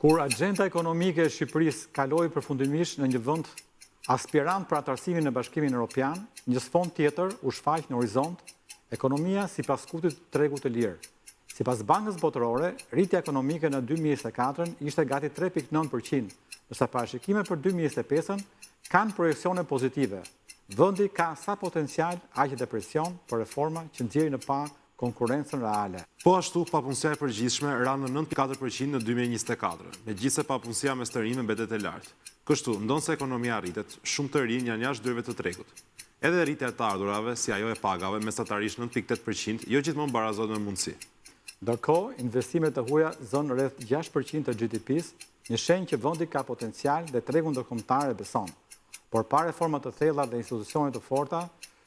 Kur agjenda ekonomike e Shqipërisë kaloi përfundimisht në një vend aspirant për anëtarësimin në Bashkimin Evropian, një sfond tjetër u shfaq në horizont, ekonomia sipas kutit të tregut të lirë. Sipas Bankës Botërore, rritja ekonomike në 2024 ishte gati 3.9%, ndërsa parashikimet për 2025 kanë projeksione pozitive. Vendi ka sa potencial, aq edhe presion për reforma që nxjerrin në pa konkurrencën reale. Po ashtu, papunësia e përgjithshme ra në 9.4% në 2024, megjithëse papunësia mes të rinjve mbetet e lartë. Kështu, ndonse ekonomia rritet, shumë të rinj janë jashtë dyrëve të tregut. Edhe rritja e të ardhurave, si ajo e pagave, mesatarisht 9.8%, jo gjithmonë barazohet me mundësi. Ndërkohë, investimet e huaja zonë rreth 6% të GDP-s, një shenjë që vendi ka potencial dhe tregu ndërkombëtar e beson. Por pa reforma të thella dhe institucione të forta,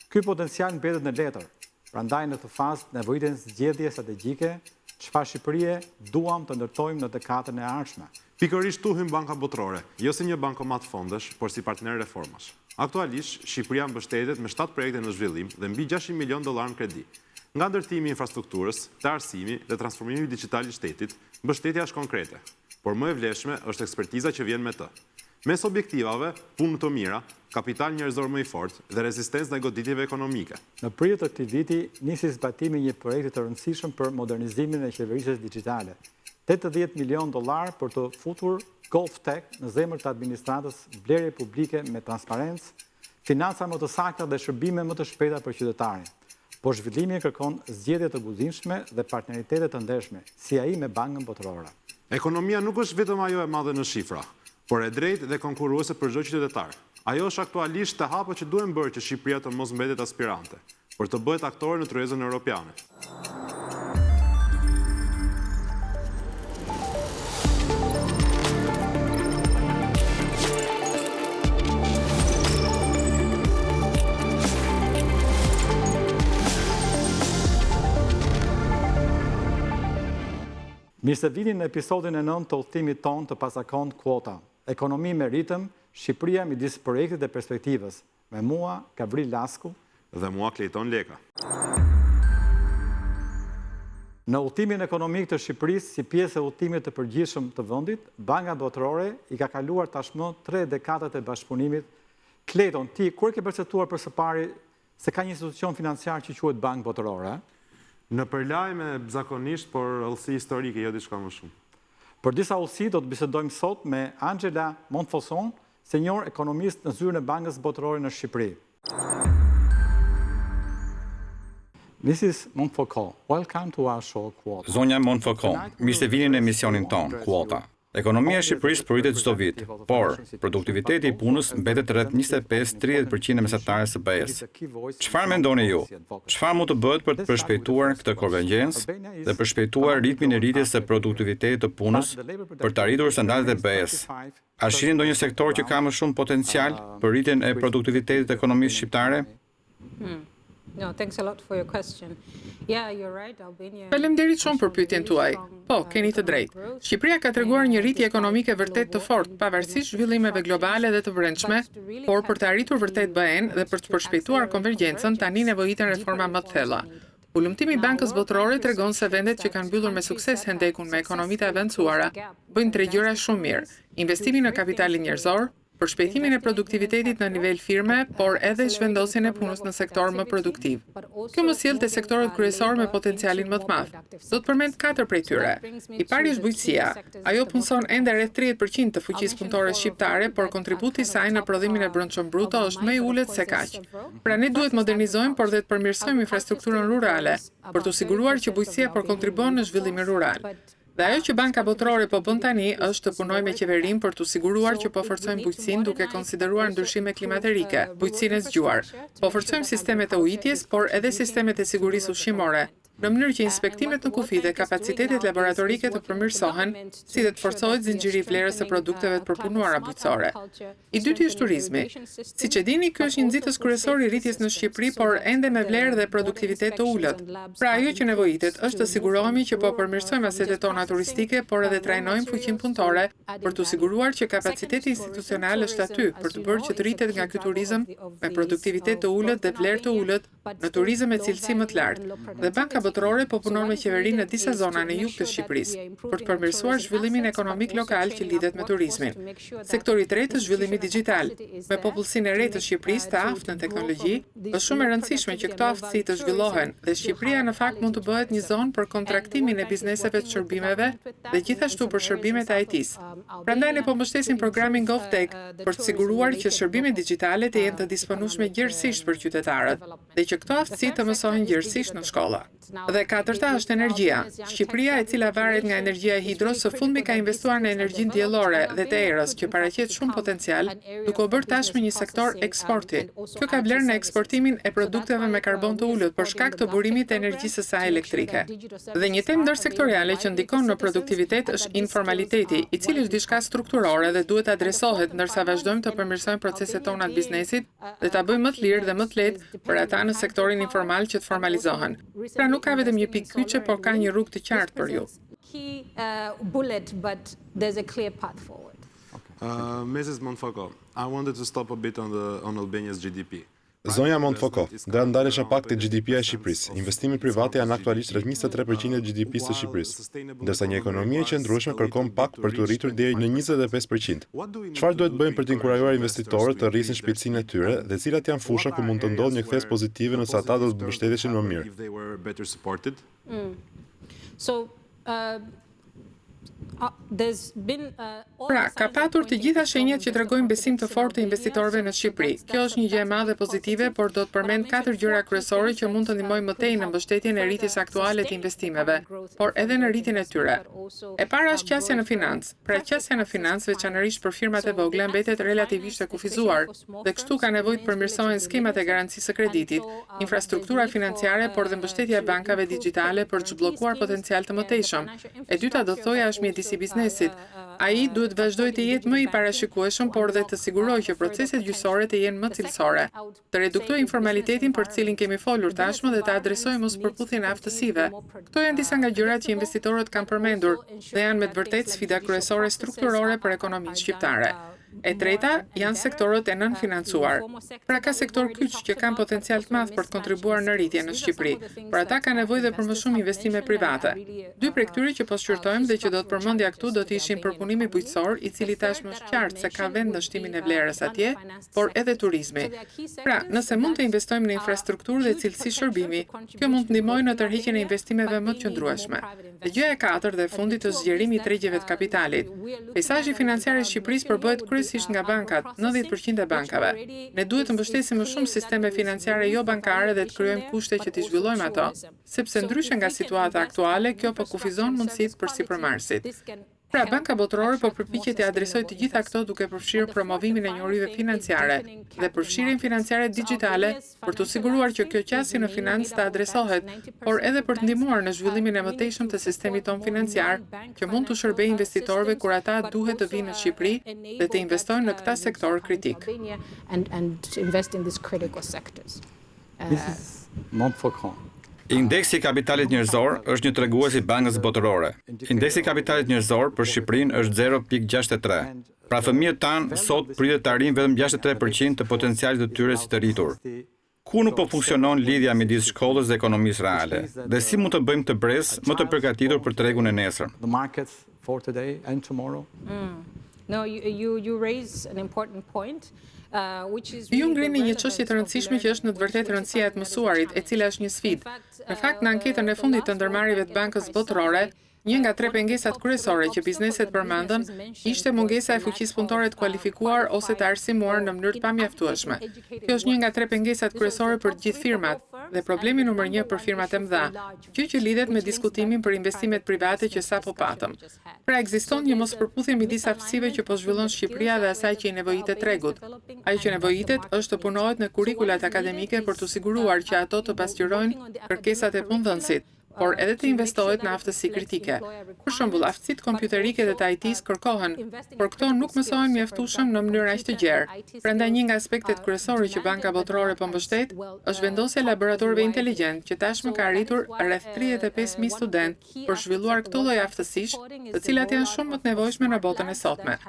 ky potencial mbetet në letër. Prandaj në këtë fazë nevojiten zgjedhje strategjike, çfarë Shqipërie duam të ndërtojmë në dekadën e ardhshme. Pikërisht tu hyn Banka Botërore, jo si një bankomat fondesh, por si partner reformash. Aktualisht, Shqipëria mbështetet me 7 projekte në zhvillim dhe mbi $600 milion në kredi. Nga ndërtimi i infrastrukturës, të arsimi dhe transformimi digital i shtetit, mbështetja është konkrete, por më e vlefshme është ekspertiza që vjen me të. Mes objektivave, punë të mira, kapital njerëzor më i fortë dhe rezistencë ndaj goditjeve ekonomike. Në prill të këtij viti nisi zbatimi i një projekti të rëndësishëm për modernizimin e qeverisjes digjitale. $80 milion për të futur GovTech në zemër të administratës, blerje publike me transparencë, financa më të sakta dhe shërbime më të shpejta për qytetarin. Por zhvillimi kërkon zgjedhje të guzimshme dhe partneritete të ndershme, si ai me Bankën Botërore. Ekonomia nuk është vetëm ajo e madhe në shifra, por e drejtë dhe konkurruese për çdo qytetar. Ajo është aktualisht të hapa që duhen bërë që Shqipëria të mos mbetet aspirante, por të bëhet aktore në tryezën europiane. Mirë se vini në episodin e 9 të udhëtimit ton të Pasakon Kuota. Ekonomi me ritëm, Shqipëria midis projektit dhe perspektivës. Me mua, Gabriel Lasku. Dhe mua, Klejton Leka. Në udhëtimin ekonomik të Shqipërisë, si pjesë e udhëtimit të përgjithshëm të vendit, Banka Botërore i ka kaluar tashmë 3 dekadat e bashkëpunimit. Klejton, ti kur ke perceptuar për së pari se ka një institucion financiar që quhet Bankë Botërore? Në përlajme zakonisht, por ëllësi historike, jo diçka më shumë. Për disa ëllësi do të bisedojmë sot me Angela Montfaucon, senior ekonomist në zyrën e Bankës Botërore në Shqipëri. Mrs. Montfaucon, welcome to our show Kuota. Zonja Montfaucon, mirë se vini në emisionin ton, Kuota. Ekonomia e Shqipërisë rritet çdo vit, por produktiviteti i punës mbetet rreth 25-30% e mesatarës së BE-s. Çfarë mendoni ju? Çfarë mund të bëhet për të përshpejtuar këtë konvergjencë dhe përshpejtuar ritmin e rritjes së produktivitetit të punës për të arritur standardet e BE-s? A shihni ndonjë sektor që ka më shumë potencial për rritjen e produktivitetit të ekonomisë shqiptare? No, thanks a lot for your question. Yeah, you're right, Albania. Faleminderit shumë për pyetjen tuaj. Po, keni të drejtë. Shqipëria ka treguar një rritje ekonomike vërtet të fortë, pavarësisht zhvillimeve globale dhe të brendshme, por për të arritur vërtet BE-n dhe për të përshpejtuar konvergjencën, tani nevojiten reforma më të thella. Ulëmtimi i Bankës Botërore tregon se vendet që kanë mbyllur me sukses hendekun me ekonomitë e avancuara bëjnë 3 gjëra shumë mirë: investimi në kapitalin njerëzor, përshpejtimin e produktivitetit në nivel firme, por edhe zhvendosjen e punës në sektor më produktiv. Kjo më sjell te sektorët kryesorë me potencialin më të madh. Do të përmend 4 prej tyre. I pari është bujqësia. Ajo punson ende rreth 30% të fuqisë punëtore shqiptare, por kontributi i saj në prodhimin e brendshëm bruto është më i ulët se kaq. Pra ne duhet modernizojmë, por dhe të përmirësojmë infrastrukturën rurale, për të siguruar që bujqësia po kontribon në zhvillimin rural. Dhe ajo që Banka Botërore po bën tani është të punojë me qeverinë për të siguruar që po forcojmë bujqësinë duke konsideruar ndryshimet klimaterike, bujqësinë e zgjuar. Po forcojmë sistemet e ujitjes, por edhe sistemet e sigurisë ushqimore, në mënyrë që inspektimet në kufi dhe kapacitetet laboratorike të përmirësohen, si dhe të forcohet zinxhiri i vlerës së produkteve të përpunuara bujqësore. I dyti është turizmi. Siç e dini, ky është një nxitës kryesor i rritjes në Shqipëri, por ende me vlerë dhe produktivitet të ulët. Pra ajo që nevojitet është të sigurohemi që po përmirësojmë asetet tona turistike, por edhe trajnojmë fuqinë punëtore për të siguruar që kapaciteti institucional është aty për të bërë që të rritet nga ky turizëm me produktivitet të ulët dhe vlerë të ulët në turizëm me cilësi më të lartë. Dhe Banka Botërore po punon me qeverinë në disa zona në jug të Shqipërisë për të përmirësuar zhvillimin ekonomik lokal që lidhet me turizmin. Sektori i tretë është zhvillimi digjital. Me popullsinë e re të Shqipërisë të aftë në teknologji, është shumë e rëndësishme që këto aftësi të zhvillohen dhe Shqipëria në fakt mund të bëhet një zonë për kontraktimin e bizneseve të shërbimeve dhe gjithashtu për shërbimet e IT-s. Prandaj ne po mbështesim programin GovTech për të siguruar që shërbimet digjitale të jenë të disponueshme gjërësisht për qytetarët dhe që këto aftësi të mësohen gjërësisht në shkolla. Dhe katërta është energjia. Shqipëria, e cila varet nga energjia e hidros, së fundmi ka investuar në energjinë diellore dhe të erës, që paraqet shumë potencial, duke u bërë tashmë një sektor eksporti. Kjo ka vlerë në eksportimin e produkteve me karbon të ulët për shkak të burimit të energjisë së saj elektrike. Dhe një temë ndërsektoriale që ndikon në produktivitet është informaliteti, i cili është diçka strukturore dhe duhet adresohet ndërsa vazhdojmë të përmirësojmë proceset tona të biznesit dhe ta bëjmë më të lirë dhe më të lehtë për ata në sektorin informal që të formalizohen. Pra nuk ka vetëm një pikë kyçe, por ka një rrugë të qartë për ju. Mrs. Montfaucon, I wanted to stop a bit on Albania's GDP. Zonja Montfaucon, do të ndalesha pak te GDP-ja e Shqipërisë. Investimet private janë aktualisht rreth 23% e GDP-së së Shqipërisë, ndërsa një ekonomi e qëndrueshme kërkon pak për të rritur deri në 25%. Çfarë duhet bëjmë për të inkurajuar investitorët të rrisin shpejtësinë e tyre dhe cilat janë fusha ku mund të ndodhë një kthes pozitive nëse ata do të mbështeteshin më mirë? Pra, ka patur të gjitha shenjat që tregojnë besim të fortë të investitorëve në Shqipëri. Kjo është një gjë e madhe pozitive, por do të përmend 4 gjëra kryesore që mund të ndihmojnë më tej në mbështetjen e rritjes aktuale të investimeve, por edhe në rritjen e tyre. E para është qasja në financë. Pra, qasja në financë, veçanërisht për firmat e vogla, mbetet relativisht e kufizuar, dhe kështu ka nevojë të përmirësohen skemat e garancisë së kreditit, infrastruktura financiare, por dhe mbështetja e bankave digjitale për të zhbllokuar potencial të mëtejshëm. E dyta do thoja është mjedisi biznesit. Ai duhet vazhdojë të jetë më i parashikueshëm, por dhe të sigurojë që proceset gjyqësore të jenë më cilësore, të reduktojë informalitetin për të cilin kemi folur tashmë dhe të adresojë mospërputhjen e aftësive. Këto janë disa nga gjërat që investitorët kanë përmendur dhe janë me të vërtetë sfida kryesore strukturore për ekonominë shqiptare. E treta janë sektorët e nënfinancuar. Pra ka sektor kyç që kanë potencial të madh për të kontribuar në rritje në Shqipëri, por ata kanë nevojë dhe për më shumë investime private. Dy prej këtyre që po shqyrtojmë dhe që do të përmendja këtu do të ishin përpunimi bujqësor, i cili tashmë është qartë se ka vend në shtimin e vlerës atje, por edhe turizmi. Pra, nëse mund të investojmë në infrastrukturë dhe cilësi shërbimi, kjo mund të ndihmojë në tërheqjen e investimeve më të qëndrueshme. Dhe gjëja e katërt dhe e fundit është zgjerimi i tregjeve të kapitalit. Peizazhi financiar i Shqipërisë përbohet kryesisht nga bankat, 90% e bankave. Ne duhet të mbështesim më shumë sisteme financiare jo bankare dhe të krijojmë kushte që t'i zhvillojmë ato, sepse ndryshe nga situata aktuale, kjo po kufizon mundësitë për sipërmarrësit. Pra, Banka Botërore po përpiqet të adresojë të gjitha këto duke përfshirë promovimin e njohurive financiare dhe përfshirjen financiare digjitale për të siguruar që kjo qasje në financë të adresohet, por edhe për të ndihmuar në zhvillimin e mëtejshëm të sistemit ton financiar, që mund të shërbejë investitorëve kur ata duhet të vinë në Shqipëri dhe të investojnë në këtë sektor kritik. Mrs. Montfaucon. Indeksi i kapitalit njerëzor është një tregues i Bankës Botërore. Indeksi i kapitalit njerëzor për Shqipërinë është 0.63. Pra fëmijët tanë sot pritet të arrijnë vetëm 63% të potencialit të tyre si të rritur. Ku nuk po funksionon lidhja midis shkollës dhe ekonomisë reale? Dhe si mund të bëjmë të brez më të përgatitur për tregun e nesër? The markets for today and tomorrow. No, you raise an important point. Ju ngrini një çështje të rëndësishme që është në të vërtetë rëndësia e të mësuarit, e cila është një sfidë. Në fakt, në anketën e fundit të ndërmarrjeve të Bankës Botërore, një nga 3 pengesat kryesore që bizneset përmendën ishte mungesa e fuqisë punëtore të kualifikuar ose të arsimuar në mënyrë të pamjaftueshme. Kjo është një nga 3 pengesat kryesore për të gjithë firmat dhe problemi numër 1 për firmat e mëdha, gjë që lidhet me diskutimin për investimet private që sapo patëm. Pra ekziston një mospërputhje midis aftësive që po zhvillon Shqipëria dhe asaj që i nevojitet tregut. Ajo që nevojitet është të punohet në kurrikulat akademike për të siguruar që ato të pasqyrojnë kërkesat e punëdhënësit, por edhe të investohet në aftësi kritike. Për shembull, aftësitë kompjuterike dhe të IT-s kërkohen, por këto nuk mësohen mjaftueshëm në mënyrë aq të gjerë. Prandaj një nga aspektet kryesore që Banka Botërore po mbështet është vendosja e laboratorëve inteligjent, që tashmë ka arritur rreth 35.000 studentë për zhvilluar këto lloj aftësish, të cilat janë shumë më të nevojshme në botën e sotme.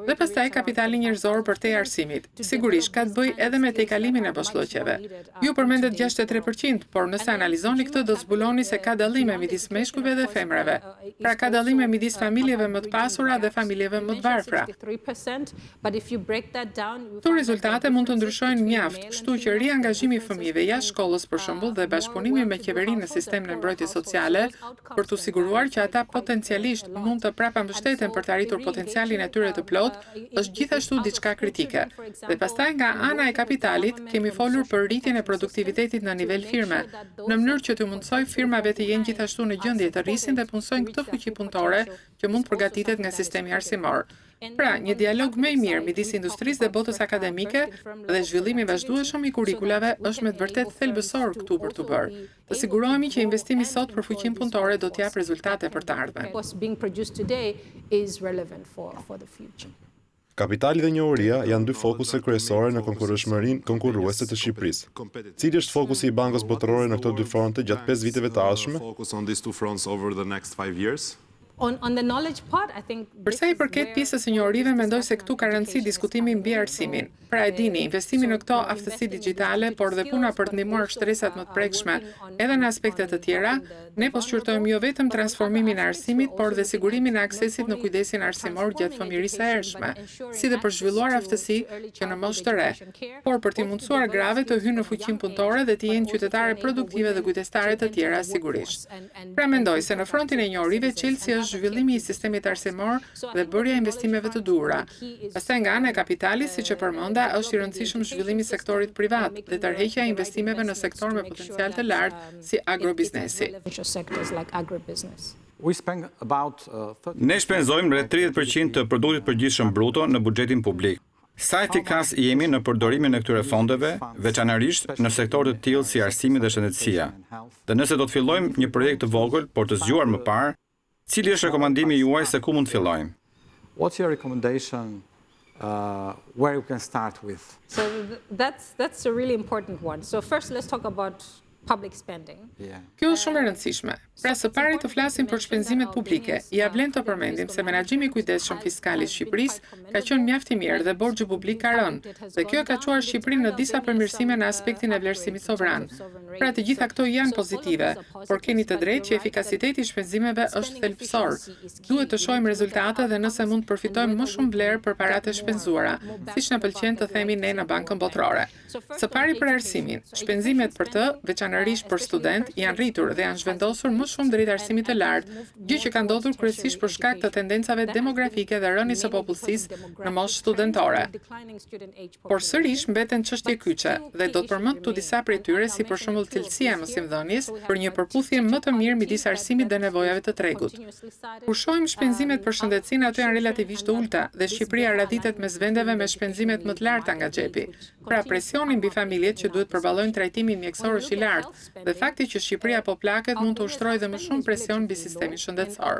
Dhe pastaj kapitali njerëzor për te arsimit. Sigurisht ka të bëjë edhe me tejkalimin e boshllëqeve. Ju përmendet 63%, por nëse analizoni këtë do zbuloni se ka dallime midis meshkujve dhe femrave. Pra ka dallime midis familjeve më të pasura dhe familjeve më të varfra. Këto rezultate mund të ndryshojnë mjaft, kështu që riangazhimi i fëmijëve jashtë shkollës për shembull dhe bashkëpunimi me qeverinë në sistemin e mbrojtjes sociale për të siguruar që ata potencialisht mund të prapambështeten për të arritur potencialin e tyre të plot, është gjithashtu diçka kritike. Dhe pastaj nga ana e kapitalit kemi folur për rritjen e produktivitetit në nivel firme, në mënyrë që të mundsoj firmave të jenë gjithashtu në gjendje të rrisin dhe punësojnë këtë fuqi punëtore që mund përgatitet nga sistemi arsimor. Pra, një dialog më i mirë midis industrisë dhe botës akademike dhe zhvillimi vazhdueshëm i kurikulave është me të vërtetë thelbësor këtu për të bërë. Të sigurohemi që investimi sot për fuqinë punëtore do të japë rezultate për të ardhmen. Kapitali dhe njohuria janë dy fokuse kryesore në konkurrueshmërinë konkurruese të Shqipërisë. Cili është fokusi i Bankës Botërore në këto dy fronte gjatë 5 viteve të ardhshme? Për sa i përket pjesës së njohurive, mendoj se këtu ka rëndësi diskutimi mbi arsimin. Pra e dini, investimi në këto aftësi digjitale, por dhe puna për të ndihmuar shtresat më të prekshme, edhe në aspekte të tjera, ne po shqyrtojmë jo vetëm transformimin e arsimit, por dhe sigurimin e aksesit në kujdesin arsimor gjatë fëmijërisë së hershme, si dhe për zhvilluar aftësi që në moshë të re, por për t'i mundsuar grave të hyjnë në fuqinë punëtore dhe të jenë qytetare produktive dhe kujdestare të tjera sigurisht. Pra mendoj se në frontin e njohurive çelësi është zhvillimi i sistemit arsimor dhe bërja e investimeve të duhura. Pastaj nga ana e kapitalit, siç e përmenda, është i rëndësishëm zhvillimi i sektorit privat dhe tërheqja e investimeve në sektor me potencial të lartë si agrobiznesi. Ne shpenzojmë rreth 30% të produktit përgjithshëm bruto në buxhetin publik. Sa efikas jemi në përdorimin e këtyre fondeve, veçanërisht në sektorë të tillë si arsimi dhe shëndetësia. Dhe nëse do të fillojmë një projekt të vogël, por të zgjuar më parë, cili është rekomandimi juaj se ku mund të fillojmë? What's your recommendation where you can start with? So that's a really important one. So first let's talk about public spending. Kjo është shumë e rëndësishme. Pra së pari të flasim për shpenzimet publike. Ja vlen të përmendim se menaxhimi i kujdesshëm fiskal i Shqipërisë ka qenë mjaft i mirë dhe borxhi publik ka rënë. Dhe kjo ka çuar Shqipërinë në disa përmirësime në aspektin e vlerësimit sovran. Pra të gjitha këto janë pozitive, por keni të drejtë që efikasiteti i shpenzimeve është thelbësor. Duhet të shohim rezultate dhe nëse mund të përfitojmë më shumë vlerë për paratë e shpenzuara, siç na pëlqen të themi ne në Bankën Botërore. Së pari për arsimin, shpenzimet për të, veçanërisht për student, janë rritur dhe janë zhvendosur më shumë drejt arsimit të lartë, gjë që ka ndodhur kryesisht për shkak të tendencave demografike dhe rënies së popullsisë në moshë studentore. Por sërish mbeten çështje kyçe dhe do të përmend tu disa prej tyre, si për shembull cilësia e mësimdhënies për një përputhje më të mirë midis arsimit dhe nevojave të tregut. Kur shohim shpenzimet për shëndetësinë, ato janë relativisht të ulta dhe Shqipëria raditet mes vendeve me shpenzimet më të larta nga xhepi. Pra presioni mbi familjet që duhet përballojnë trajtimin mjekësor është i lartë dhe fakti që Shqipëria po plaket mund të ushtrojë dhe më shumë presion mbi sistemin shëndetësor.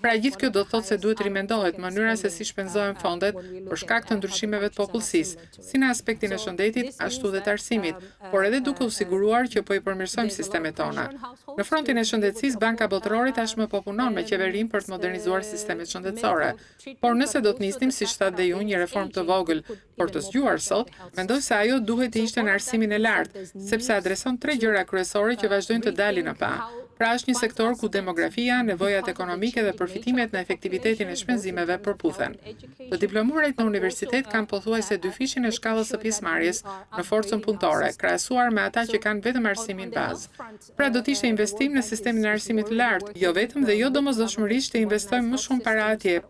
Pra gjithë kjo do të thotë se duhet rimendohet mënyra se si shpenzohen fondet për shkak të ndryshimeve të popullsisë, si në aspektin e shëndetit, ashtu dhe të arsimit, por edhe duke u siguruar që po i përmirësojmë sistemet tona. Në frontin e shëndetësisë, Banka Botërore tashmë po punon me qeverinë për të modernizuar sistemet shëndetësore. Por nëse do të nisnim, siç thatë dhe ju, një reformë të vogël, por të zgjuar sot, mendoj se ajo duhet të ishte në arsimin e lartë, sepse adreson 3 gjëra kryesore që vazhdojnë të dalin në pa. Pra është një sektor ku demografia, nevojat ekonomike dhe përfitimet në efektivitetin e shpenzimeve përputhen. Të diplomuarit në universitet kanë pothuajse 2 fishin e shkallës së pjesëmarrjes në forcën punëtore, krahasuar me ata që kanë vetëm arsimin bazë. Pra do të ishte investim në sistemin e arsimit të lartë, jo vetëm dhe jo domosdoshmërisht të investojmë më shumë para atje,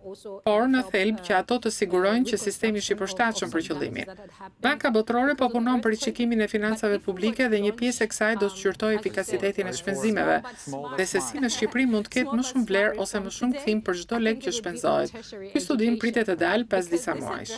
por në thelb që ato të sigurojnë që sistemi është i përshtatshëm për qëllimin. Banka Botërore po punon për riçikimin e financave publike dhe një pjesë e kësaj do të shqyrtojë efikasitetin e shpenzimeve, dhe se si në Shqipëri mund të ketë më shumë vlerë ose më shumë kthim për çdo lek që shpenzohet. Ky studim pritet të dalë pas disa muajsh.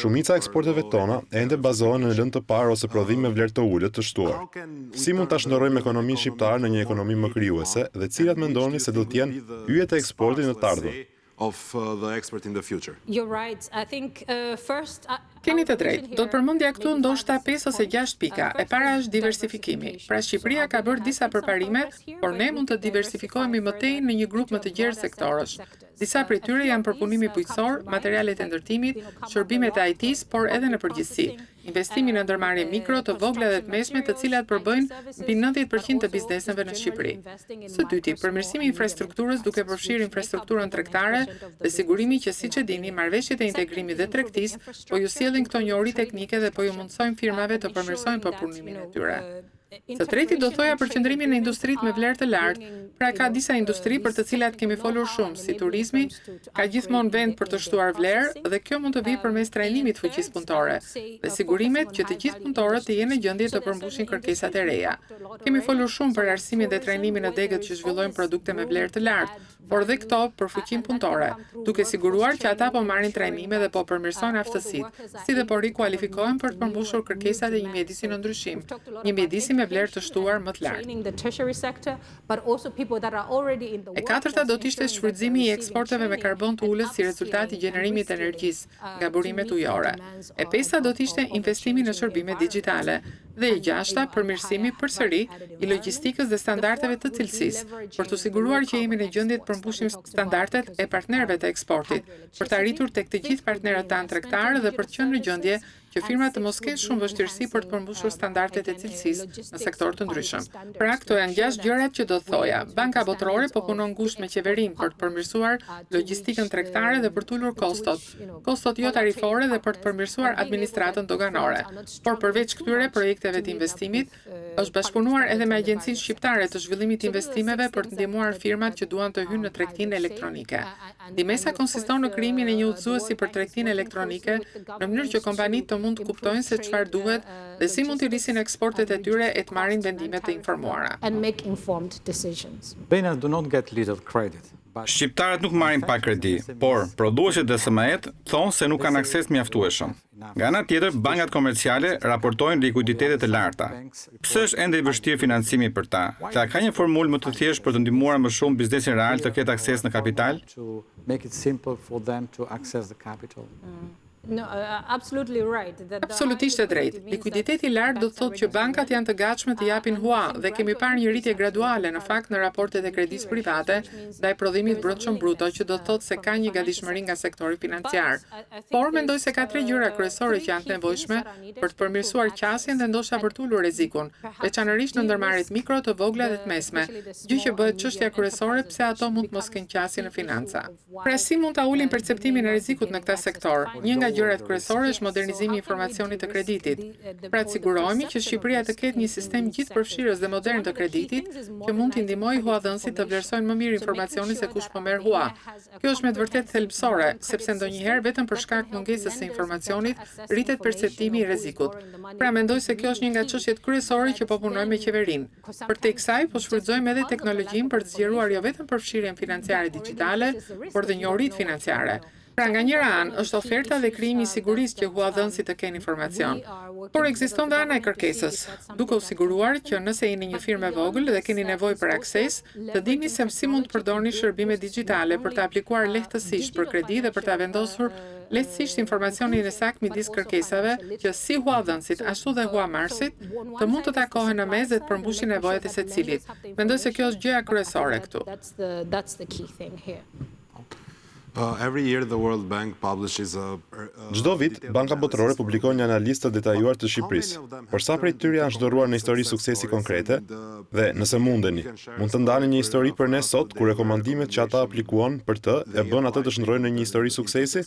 Shumica e eksporteve tona ende bazohen në lëndë të parë ose prodhim me vlerë të ulët të shtuar. Si mund ta shndërrojmë ekonominë shqiptare në një ekonomi më krijuese dhe cilat mendoni se do të jenë yjet e eksportit në të ardhmen? of the expert in the future? You're right. I think first. Keni të drejtë. Do të përmendja këtu ndoshta 5 ose 6 pika. E para është diversifikimi. Pra Shqipëria ka bërë disa përparime, por ne mund të diversifikohemi më tej në një grup më të gjerë sektorësh. Disa prej tyre janë përpunimi bujqësor, materialet e ndërtimit, shërbimet e IT-s, por edhe në përgjithësi. Investimi në ndërmarrje mikro, të vogla dhe të mesme, të cilat përbëjnë mbi 90% të bizneseve në Shqipëri. Së dyti, përmirësimi i infrastrukturës duke përfshirë infrastrukturën tregtare dhe sigurimi që siç e dini, marrëveshjet e integrimit dhe tregtisë po ju sjellin këto njohuri teknike dhe po ju mundsojnë firmave të përmirësojnë përpunimin e tyre. Së treti do thoja përqendrimin në industritë me vlerë të lartë, pra ka disa industri për të cilat kemi folur shumë, si turizmi, ka gjithmonë vend për të shtuar vlerë dhe kjo mund të vijë përmes trajnimit fuqisë punëtore dhe sigurimet që të gjithë punëtorët të jenë në gjendje të përmbushin kërkesat e reja. Kemi folur shumë për arsimin dhe trajnimin e degët që zhvillojnë produkte me vlerë të lartë, por dhe këto për fuqinë punëtore, duke siguruar që ata po marrin trajnime dhe po përmirësojnë aftësitë, si dhe po rikualifikohen për të përmbushur kërkesat e një mjedisi në ndryshim, një mjedisi me vlerë të shtuar më të lartë. E katërta do të ishte shfrytëzimi i eksporteve me karbon të ulët si rezultat i gjenerimit të energjisë nga burimet ujore. E pesta do të ishte investimi në shërbime digjitale. Dhe e gjashta, përmirësimi përsëri i logjistikës dhe standardeve të cilësisë, për të siguruar që jemi në gjendje të përmbushim standardet e partnerëve të eksportit, për të arritur tek të gjithë partnerët tanë tregtarë dhe për të qenë në gjendje që firmat të mos kenë shumë vështirësi për të përmbushur standardet e cilësisë në sektor të ndryshëm. Pra, këto janë 6 gjërat që do të thoja. Banka Botërore po punon ngushtë me qeverinë për të përmirësuar logjistikën tregtare dhe për të ulur kostot jo tarifore dhe për të përmirësuar administratën doganore. Por përveç këtyre projekteve të investimit, është bashkëpunuar edhe me Agjencinë Shqiptare të Zhvillimit të Investimeve për të ndihmuar firmat që duan të hyjnë në tregtinë elektronike. Ndihmesa konsiston në krijimin e një udhëzuesi për tregtinë elektronike, në mënyrë që kompanitë të mund të kuptojnë se çfarë duhet dhe si mund të rrisin eksportet e tyre e të marrin vendime të informuara. Bena do not get little credit. Shqiptarët nuk marrin pa kredi, por prodhuesit dhe SME-t thonë se nuk kanë akses mjaftueshëm. Nga ana tjetër, bankat komerciale raportojnë likuiditete të larta. Pse është ende i vështirë financimi për ta? Ta ka një formulë më të thjeshtë për të ndihmuar më shumë biznesin real të ketë akses në kapital? No, absolutely right. Absolutisht e drejtë. Likuiditeti i lartë do të thotë që bankat janë të gatshme të japin hua dhe kemi parë një rritje graduale në fakt në raportet e kredisë private ndaj prodhimit brendshëm bruto, që do të thotë se ka një gatishmëri nga sektori financiar. Por mendoj se ka 3 gjëra kryesore që janë të nevojshme për të përmirësuar qasjen dhe ndoshta për të ulur rrezikun, veçanërisht në ndërmarrjet mikro, të vogla dhe të mesme, gjë që bëhet çështja kryesore pse ato mund të mos kenë qasje në financa. Pra si mund ta ulin perceptimin e rrezikut në këtë sektor? Një nga gjërat kryesore është modernizimi i informacionit të kreditit. Pra të sigurohemi që Shqipëria të ketë një sistem gjithëpërfshirës dhe modern të kreditit që mund t'i ndihmojë huadhënësit të vlerësojnë më mirë informacionin se kush po merr hua. Kjo është me të vërtetë thelbësore, sepse ndonjëherë vetëm për shkak të mungesës së informacionit rritet perceptimi i rrezikut. Pra mendoj se kjo është një nga çështjet kryesore që po punojmë me qeverinë. Përtej kësaj po shfrytëzojmë edhe teknologjinë për të zgjeruar jo vetëm përfshirjen financiare digjitale, por dhe njohuritë financiare. Pra nga njëra anë është oferta dhe krijimi i sigurisë që huadhënësit të kenë informacion. Por ekziston dhe ana e kërkesës, duke u siguruar që nëse jeni një firmë e vogël dhe keni nevojë për akses, të dini se si mund të përdorni shërbime digjitale për të aplikuar lehtësisht për kredi dhe për ta vendosur lehtësisht informacionin e saktë midis kërkesave, që si huadhënësit ashtu dhe huamarrësit të mund të takohen në mes dhe të përmbushin nevojat e secilit. Mendoj se kjo është gjëja kryesore këtu. Every year the World Bank publishes Çdo vit, Banka Botërore publikon një analizë të detajuar të Shqipërisë. Por sa prej tyre janë shndërruar në histori suksesi konkrete dhe nëse mundeni, mund të ndani një histori për ne sot ku rekomandimet që ata aplikuan për të e bën atë të shndrojnë në një histori suksesi?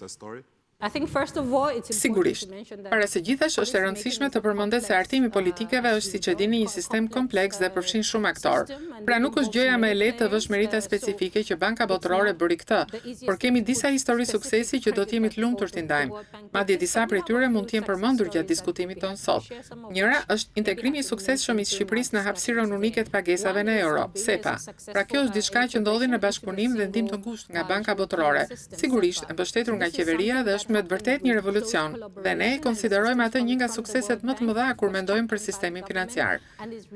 Sigurisht. Para se gjithash është e rëndësishme të përmendet se artimi politikave është, siç e dini, një sistem kompleks dhe përfshin shumë aktor. Pra nuk është gjëja më e lehtë të vësh merita specifike që Banka Botërore bëri këtë, por kemi disa histori suksesi që do të jemi të lumtur t'i ndajmë. Madje disa prej tyre mund të jenë përmendur gjatë diskutimit tonë sot. Njëra është integrimi i suksesshëm i Shqipërisë në hapësirën unike të pagesave në euro, SEPA. Pra kjo është diçka që ndodhi në bashkëpunim dhe ndihmë të ngushtë nga Banka Botërore, sigurisht e mbështetur nga qeveria dhe është me të vërtet një revolucion dhe ne konsiderojmë atë një nga sukseset më të mëdha kur mendojmë për sistemin financiar.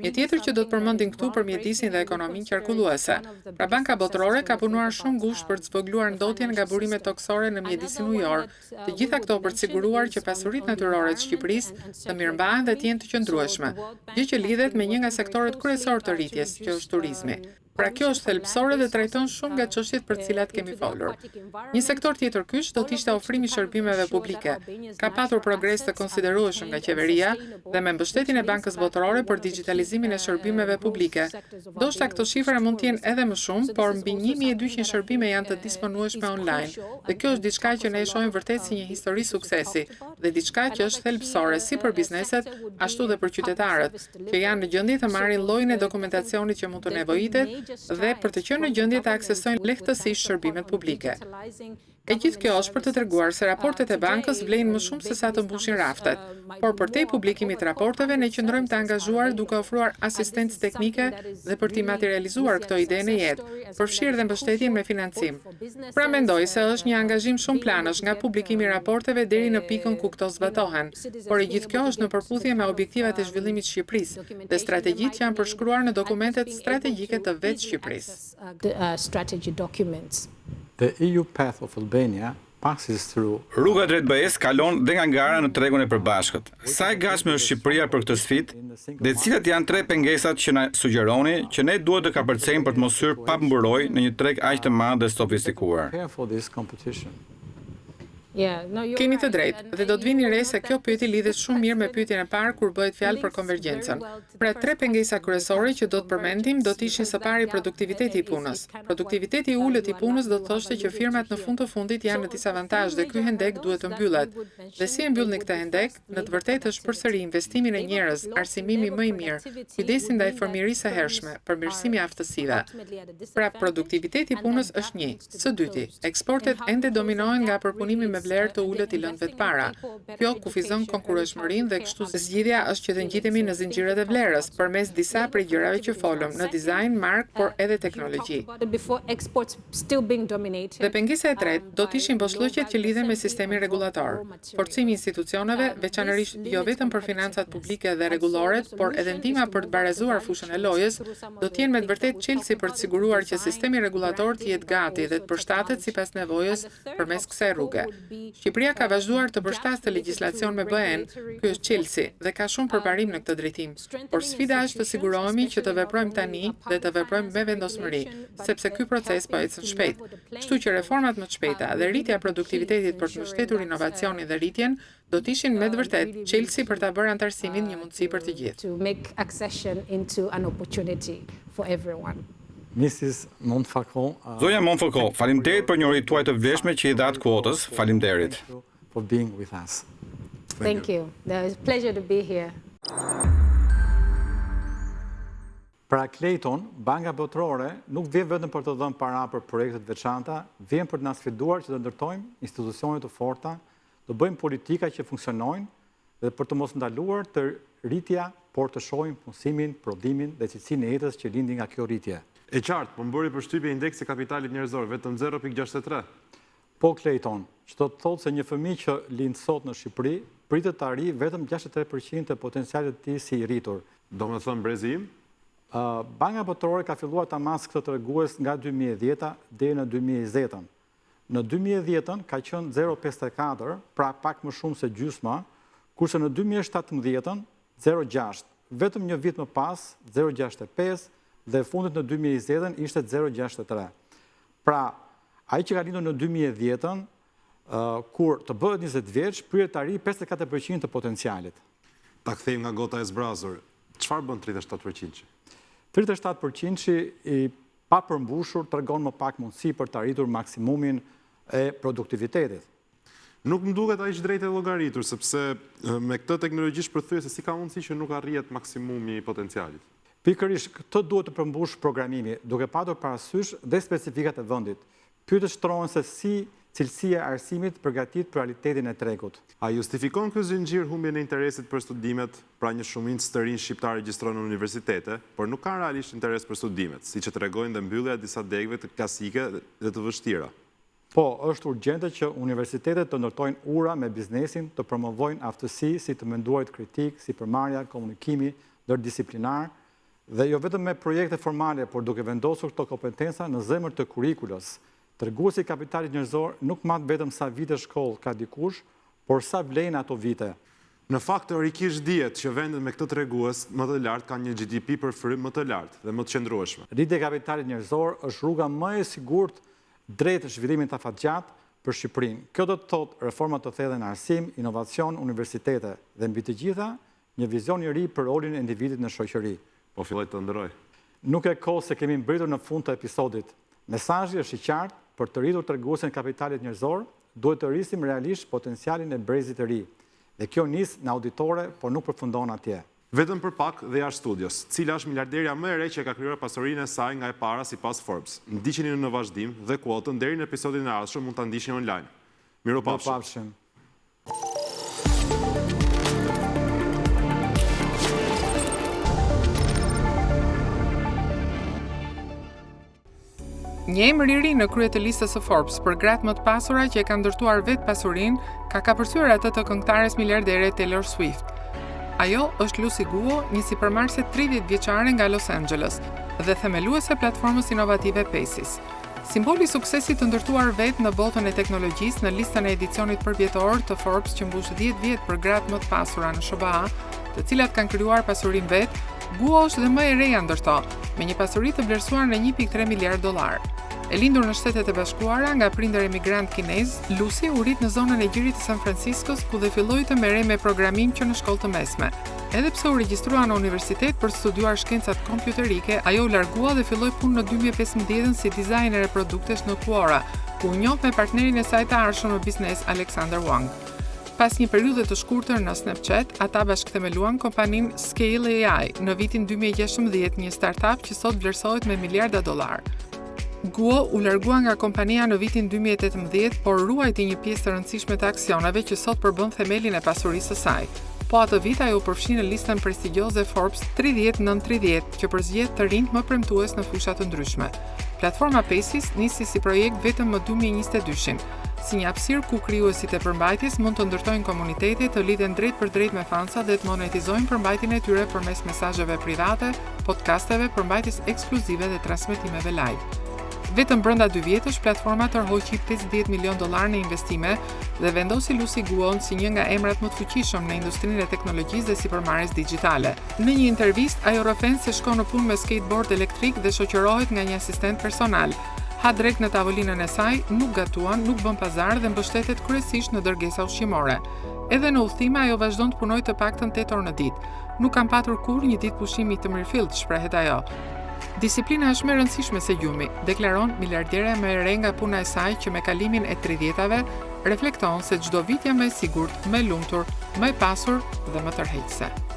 Një tjetër që do të përmendim këtu për mjedisin dhe ekonominë qarkulluese. Pra Banka Botërore ka punuar shumë ngushtë për të zvogëluar ndotjen nga burimet toksore në mjedisin ujor, të gjitha këto për të siguruar që pasuritë natyrore të Shqipërisë të mirëmbahen dhe të jenë të qëndrueshme, gjë që lidhet me një nga sektorët kryesor të rritjes, që është turizmi. Pra kjo është thelbësore dhe trajton shumë nga çështjet për të cilat kemi folur. Një sektor tjetër kyç do të ishte ofrimi i shërbimeve publike. Ka patur progres të konsiderueshëm nga qeveria dhe me mbështetjen e Bankës Botërore për digitalizimin e shërbimeve publike. Ndoshta këto shifra mund të jenë edhe më shumë, por mbi 1200 shërbime janë të disponueshme online. Dhe kjo është diçka që ne e shohim vërtet si një histori suksesi dhe diçka që është thelbësore si për bizneset, ashtu dhe për qytetarët, që janë në gjendje të marrin llojin e dokumentacionit që mund të nevojitet dhe për të qenë në gjendje të aksesojnë lehtësisht shërbimet publike. E gjithë kjo është për të treguar se raportet e bankës vlejnë më shumë se sa të mbushin raftet, por përtej publikimit të raporteve ne qëndrojmë të angazhuar duke ofruar asistencë teknike dhe për t'i materializuar këto ide në jetë, përfshirë dhe mbështetjen me financim. Pra mendoj se është një angazhim shumë planësh nga publikimi i raporteve deri në pikën ku këto zbatohen, por e gjithë kjo është në përputhje me objektivat e zhvillimit të Shqipërisë dhe strategjitë që janë përshkruar në dokumentet strategjike të vetë Shqipërisë. The EU path of Albania passes through Rruga drejt BE-s kalon dhe nga gara në tregun e përbashkët. Sa e gatshme është Shqipëria për këtë sfidë dhe cilat janë tre pengesat që na sugjeroni që ne duhet të kapërcejmë për të mos hyrë pa mburoj në një treg aq të madh dhe sofistikuar. prepare for this competition. Keni të drejtë, dhe do të vini re se kjo pyetje lidhet shumë mirë me pyetjen e parë kur bëhet fjalë për konvergjencën. Pra tre pengesa kryesore që do të përmendim do të ishin së pari produktiviteti i punës. Produktiviteti i ulët i punës do të thoshte që firmat në fund të fundit janë në disavantazh dhe ky hendek duhet të mbyllet. Dhe si e mbyllni këtë hendek? Në të vërtetë është përsëri investimi në njerëz, arsimimi më i mirë, kujdesi ndaj fëmijërisë së hershme, përmirësimi i aftësive. Pra produktiviteti i punës është një. Së dyti, eksportet ende dominohen nga përpunimi me vlerë të ulët i lëndëve të para. Kjo kufizon konkurrueshmërinë dhe kështu zgjidhja është që të ngjitemi në zinxhiret e vlerës përmes disa prej gjërave që folëm, në dizajn, mark, por edhe teknologji. Dhe pengesa e tretë do të ishin boshllëqet që lidhen me sistemin rregullator. Forcimi i institucioneve, veçanërisht jo vetëm për financat publike dhe rregulloret, por edhe ndihma për të barazuar fushën e lojës, do të jenë me të vërtetë çelësi për të siguruar që sistemi rregullator të jetë gati dhe të përshtatet sipas nevojës përmes kësaj rruge. Shqipëria ka vazhduar të përshtatë legjislacion me BE-n, ky është çelësi dhe ka shumë përparim në këtë drejtim. Por sfida është të sigurohemi që të veprojmë tani dhe të veprojmë me vendosmëri, sepse ky proces po ecën shpejt. Kështu që reformat më të shpejta dhe rritja e produktivitetit për të mbështetur inovacionin dhe rritjen do të ishin me të vërtetë çelësi për ta bërë antarësimin një mundësi për të gjithë. Mrs. Montfaucon, Zonja Montfaucon, faleminderit për njohuritë tuaj të vlefshme që i dhat kuotës. Faleminderit. for being with us. Thank you. It's a pleasure to be here. Pra Clayton, Banka Botërore nuk vjen vetëm për të dhënë para për projektet veçanta, vjen për të na sfiduar që të ndërtojmë institucione të forta, të bëjmë politika që funksionojnë dhe për të mos ndaluar të rritja, por të shohim punësimin, prodhimin dhe cilësinë e jetës që lindi nga kjo rritje. E qartë, po mbëri përshtypje indeksi kapitalit njerëzor vetëm 0.63. Po Clayton, që do të thotë se një fëmijë që lind sot në Shqipëri pritet të arrijë vetëm 63% të potencialit të tij si i rritur. Domethënë brezi im? Banka Botërore ka filluar ta masë këtë tregues nga 2010 deri në 2020. Në 2010 ka qenë 0.54, pra pak më shumë se gjysma, kurse në 2017 0.6, vetëm një vit më pas 0.65 dhe fundit në 2020 ishte 0.63. Pra, ai që ka lindur në 2010, kur të bëhet 20 vjeç, pritet të arrijë 54% të potencialit. Ta kthejmë nga gota e zbrazur. Çfarë bën 37%? 37% i papërmbushur tregon më pak mundësi për të arritur maksimumin e produktivitetit. Nuk më duket aq drejt e llogaritur, sepse me këtë teknologji shpërthyese si ka mundësi që nuk arrihet maksimumi i potencialit. Pikërisht këtë duhet të përmbush programimi, duke patur parasysh dhe specifikat e vendit. Pyetët shtrohen se si cilësia e arsimit përgatit për realitetin e tregut. A justifikon ky zinxhir humbjen e interesit për studimet, pra një shumicë të rinj shqiptar regjistrohen në universitete, por nuk kanë realisht interes për studimet, siç e tregojnë dhe mbyllja e disa degëve të klasike dhe të vështira? Po, është urgjente që universitetet të ndërtojnë ura me biznesin, të promovojnë aftësi si të menduarit kritik, si përmarrja, komunikimi ndërdisiplinar, dhe jo vetëm me projekte formale, por duke vendosur këto kompetenca në zemër të kurrikulës. Treguesi i kapitalit njerëzor nuk mat vetëm sa vite shkollë ka dikush, por sa vlen ato vite. Në fakt, teorikisht dihet që vendet me këtë tregues më të lartë kanë një GDP për frymë më të lartë dhe më të qëndrueshme. Rritja e kapitalit njerëzor është rruga më e sigurt drejt zhvillimit të afatgjat për Shqipërinë. Kjo do të thotë reforma të thellë në arsim, inovacion, universitete dhe mbi të gjitha një vizion i ri për rolin e individit në shoqëri. Po filloj të ndëroj. Nuk e kohë se kemi mbritur në fund të episodit. Mesazhi është i qartë, për të rritur treguesin e kapitalit njerëzor, duhet të rrisim realisht potencialin e brezit të ri. Dhe kjo nis në auditore, por nuk përfundon atje. Vetëm për pak dhe jashtë studios, cila është miliarderja më e re që ka krijuar pasurinë e saj nga e para sipas Forbes. Ndiqeni në vazhdim dhe kuotën deri në episodin e ardhshëm mund ta ndiqni online. Miropafshim. Një emër i ri në krye të listës së Forbes për gratë më të pasura që e kanë ndërtuar vetë pasurinë, ka kapërcyer atë të këngëtares miliardere Taylor Swift. Ajo është Lucy Guo, një sipërmarrëse 30 vjeçare nga Los Angeles dhe themeluese platformës inovative Paces. Simboli i suksesit të ndërtuar vetë në botën e teknologjisë në listën e edicionit përvjetor të Forbes që mbush 10 vjet për gratë më të pasura në SBA, të cilat kanë krijuar pasurinë vetë, Guo është dhe më e reja ndërto, me një pasuri të vlerësuar në 1.3 miliard dollar. E lindur në Shtetet e Bashkuara nga prindër emigrant kinez, Lucy u rit në zonën e Gjirit të San Franciscos, ku dhe filloi të merrej me programim që në shkollë të mesme. Edhe pse u regjistrua në universitet për të studiuar shkencat kompjuterike, ajo u largua dhe filloi punë në 2015 si dizajner e produktesh në Quora, ku u njoh me partnerin e saj të arshëm në biznes Alexander Wang. Pas një periudhe të shkurtër në Snapchat, ata bashkëthemeluan kompaninë Scale AI në vitin 2016, një startup që sot vlerësohet me miliarda dollar. Guo u largua nga kompania në vitin 2018, por ruajti një pjesë të rëndësishme të aksioneve që sot përbën themelin e pasurisë së saj. Po atë vit ajo u përfshi në listën prestigjioze Forbes 30-9-30, që përzgjedh të rinjt më premtues në fusha të ndryshme. Platforma Paces nisi si projekt vetëm më 2022-shin, si një hapësirë ku krijuesit e përmbajtjes mund të ndërtojnë komunitete, të lidhen drejt për drejt me fansa dhe të monetizojnë përmbajtjen e tyre përmes mesazheve private, podcasteve, përmbajtjes ekskluzive dhe transmetimeve live. Vetëm brenda 2 vjetësh, platforma tërhoqi $50 milion në investime dhe vendosi Lucy Guon si një nga emrat më të fuqishëm në industrinë e teknologjisë dhe sipërmarrjes digjitale. Në një intervistë, ajo rrëfen se shkon në punë me skateboard elektrik dhe shoqërohet nga një asistent personal. Ha drejt në tavolinën e saj, nuk gatuan, nuk bën pazar dhe mbështetet kryesisht në dërgesa ushqimore. Edhe në udhëtime ajo vazhdon të punojë të paktën 8 orë në ditë. Nuk kam patur kurrë një ditë pushimi të mirëfillt, shprehet ajo. Disiplina është më e rëndësishme se gjumi, deklaron miliardera më e re nga puna e saj që me kalimin e 30-tave reflekton se çdo vit jam më e sigurt, më e lumtur, më e pasur dhe më tërheqëse.